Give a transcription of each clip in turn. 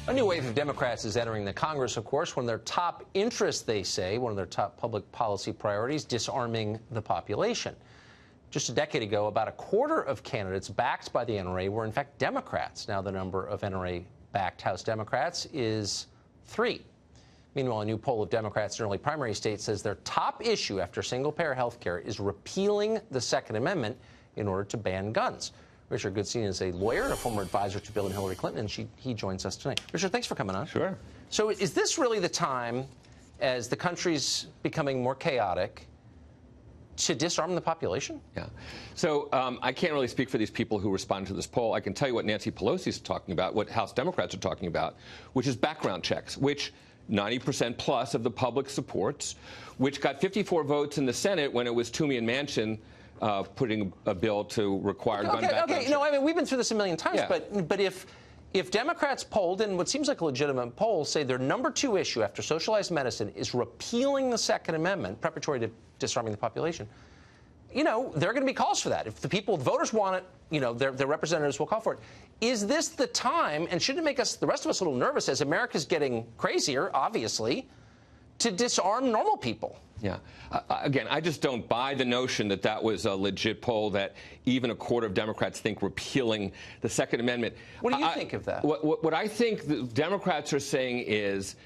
A new wave of Democrats is entering the Congress, of course. One of their top interests, they say, one of their top public policy priorities, disarming the population. Just a decade ago, about a quarter of candidates backed by the NRA were, in fact, Democrats. Now the number of NRA-backed House Democrats is 3. Meanwhile, a new poll of Democrats in early primary states says their top issue after single-payer health care is repealing the Second Amendment in order to ban guns. Richard Goodstein is a lawyer and a former advisor to Bill and Hillary Clinton, and he joins us tonight. Richard, thanks for coming on. Sure. So is this really the time, as the country's becoming more chaotic, to disarm the population? Yeah. So I can't really speak for these people who responded to this poll. I can tell you what Nancy Pelosi is talking about, what House Democrats are talking about, which is background checks, which 90% plus of the public supports, which got 54 votes in the Senate when it was Toomey and Manchin putting a bill to require gun background checks. No, I mean, we've been through this a million times, Yeah. but if Democrats polled in what seems like a legitimate poll say their number 2 issue after socialized medicine is repealing the Second Amendment, preparatory to disarming the population, you know, there are going to be calls for that. If the voters want it, you know, their representatives will call for it. Is this the time, and shouldn't it make the rest of us a little nervous as America's getting crazier, obviously, to disarm normal people? Yeah. Again, I just don't buy the notion that that was a legit poll, that even a quarter of Democrats think repealing the Second Amendment. What do you think of that? What I think the Democrats are saying is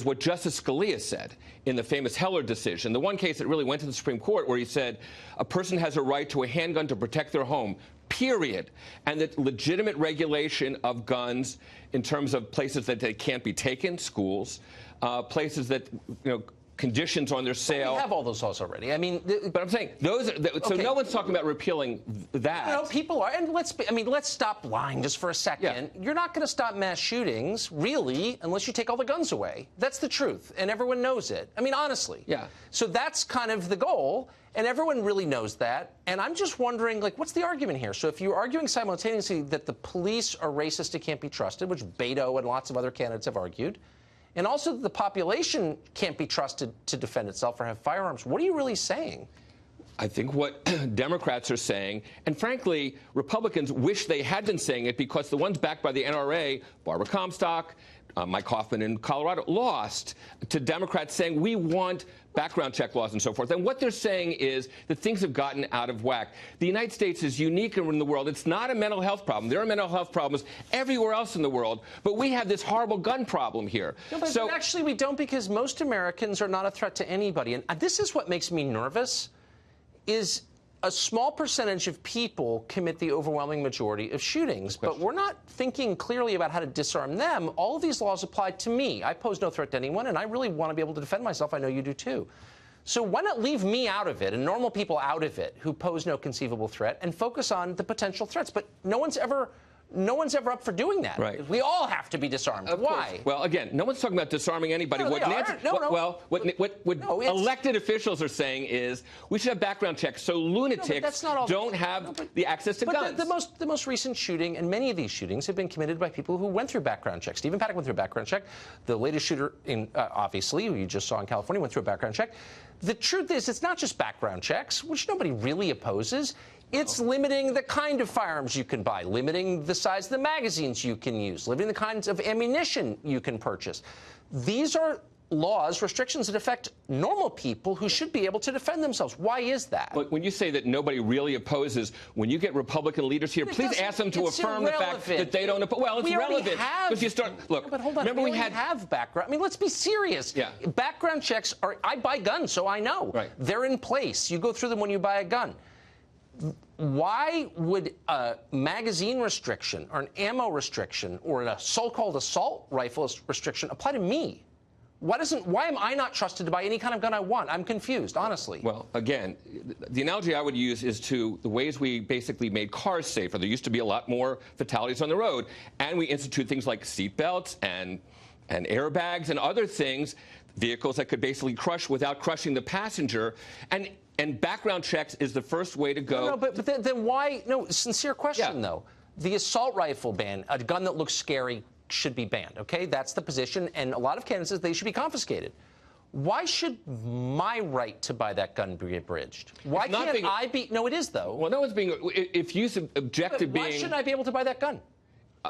what Justice Scalia said in the famous Heller decision, the one case that really went to the Supreme Court, where he said a person has a right to a handgun to protect their home, period, and that legitimate regulation of guns in terms of places that they can't be taken, schools, places that, you know, conditions on their sale. We have all those laws already. I mean, but I'm saying those are, so no one's talking about repealing that. No, people are. And let's stop lying just for a second. Yeah. You're not going to stop mass shootings, really, unless you take all the guns away. That's the truth, and everyone knows it. I mean, honestly. Yeah. So that's kind of the goal, and everyone really knows that. And I'm just wondering, like, what's the argument here? So if you're arguing simultaneously that the police are racist and can't be trusted, which Beto and lots of other candidates have argued, and also that the population can't be trusted to defend itself or have firearms, what are you really saying? I think what Democrats are saying, and frankly, Republicans wish they had been saying it, because the ones backed by the NRA, Barbara Comstock, Mike Hoffman in Colorado, lost to Democrats saying we want background check laws and so forth. And what they're saying is that things have gotten out of whack. The United States is unique in the world. It's not a mental health problem. There are mental health problems everywhere else in the world, but we have this horrible gun problem here. No, but actually we don't, because most Americans are not a threat to anybody. And this is what makes me nervous, is a small percentage of people commit the overwhelming majority of shootings, but we're not thinking clearly about how to disarm them. All of these laws apply to me. I pose no threat to anyone, and I really want to be able to defend myself. I know you do too. So why not leave me out of it and normal people out of it who pose no conceivable threat, and focus on the potential threats? But no one's ever up for doing that. Right. We all have to be disarmed. Why? Well, again, no one's talking about disarming anybody. No, What elected officials are saying is we should have background checks so lunatics don't have the access to guns. The most recent shooting, and many of these shootings, have been committed by people who went through background checks. Stephen Paddock went through a background check. The latest shooter, obviously, who you just saw in California, went through a background check. The truth is, it's not just background checks, which nobody really opposes. It's limiting the kind of firearms you can buy, limiting the size of the magazines you can use, limiting the kinds of ammunition you can purchase. These are laws, restrictions that affect normal people who should be able to defend themselves. Why is that? But when you say that nobody really opposes, when you get Republican leaders here, please ask them to affirm the fact that they don't oppose. Well, it's relevant. Because you start, look, but hold on, remember we have background. I mean, let's be serious. Yeah. Background checks are, I buy guns, so I know. Right. They're in place. You go through them when you buy a gun. Why would a magazine restriction or an ammo restriction or a so-called assault rifle restriction apply to me? Why am I not trusted to buy any kind of gun I want? I'm confused, honestly. Well, again, the analogy I would use is to the ways we basically made cars safer. There used to be a lot more fatalities on the road, and we instituted things like seat belts and airbags and other things, vehicles that could basically crush without crushing the passenger. And background checks is the first way to go. No, but then why? No, sincere question, though. The assault rifle ban, a gun that looks scary, should be banned, okay? That's the position, and a lot of candidates say they should be confiscated. Why should my right to buy that gun be abridged? Why can't I be? No, it is, though. Well, no one's being. If you object to being. Why shouldn't I be able to buy that gun?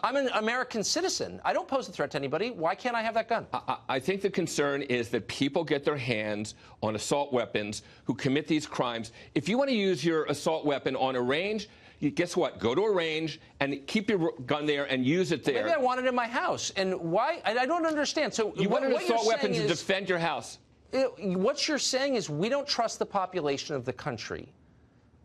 I'm an American citizen. I don't pose a threat to anybody. Why can't I have that gun? I think the concern is that people get their hands on assault weapons who commit these crimes. If you want to use your assault weapon on a range, guess what? Go to a range and keep your gun there and use it there. Maybe I want it in my house. And why? I don't understand. So you want an assault weapon to defend your house. What you're saying is we don't trust the population of the country.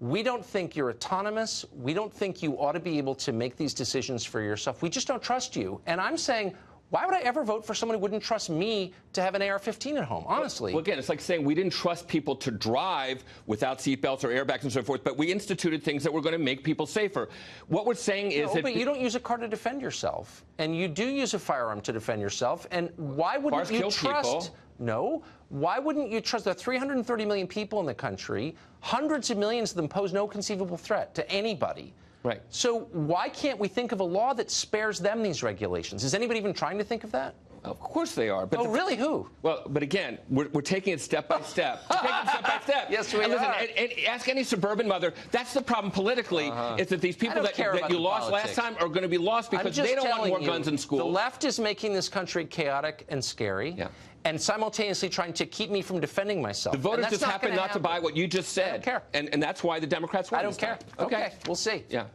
We don't think you're autonomous. We don't think you ought to be able to make these decisions for yourself. We just don't trust you. And I'm saying, why would I ever vote for someone who wouldn't trust me to have an AR-15 at home, honestly? Well, again, it's like saying we didn't trust people to drive without seatbelts or airbags and so forth, but we instituted things that were going to make people safer. What we're saying is that... but you don't use a car to defend yourself. And you do use a firearm to defend yourself. And why wouldn't you trust... People. No. Why wouldn't you trust? There are 330 million people in the country. Hundreds of millions of them pose no conceivable threat to anybody. Right. So why can't we think of a law that spares them these regulations? Is anybody even trying to think of that? Of course they are. But really? Who? Well, but again, we're taking it step by step. We're taking it step by step. Yes, we and listen, are. And ask any suburban mother. That's the problem politically, is that these people that you lost last time are going to be lost because they don't want more guns in school. The left is making this country chaotic and scary. Yeah. And simultaneously trying to keep me from defending myself. The voters just happen not to buy what you just said. I don't care. And that's why the Democrats won. I don't care. Okay, we'll see. Yeah.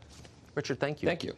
Richard, thank you. Thank you.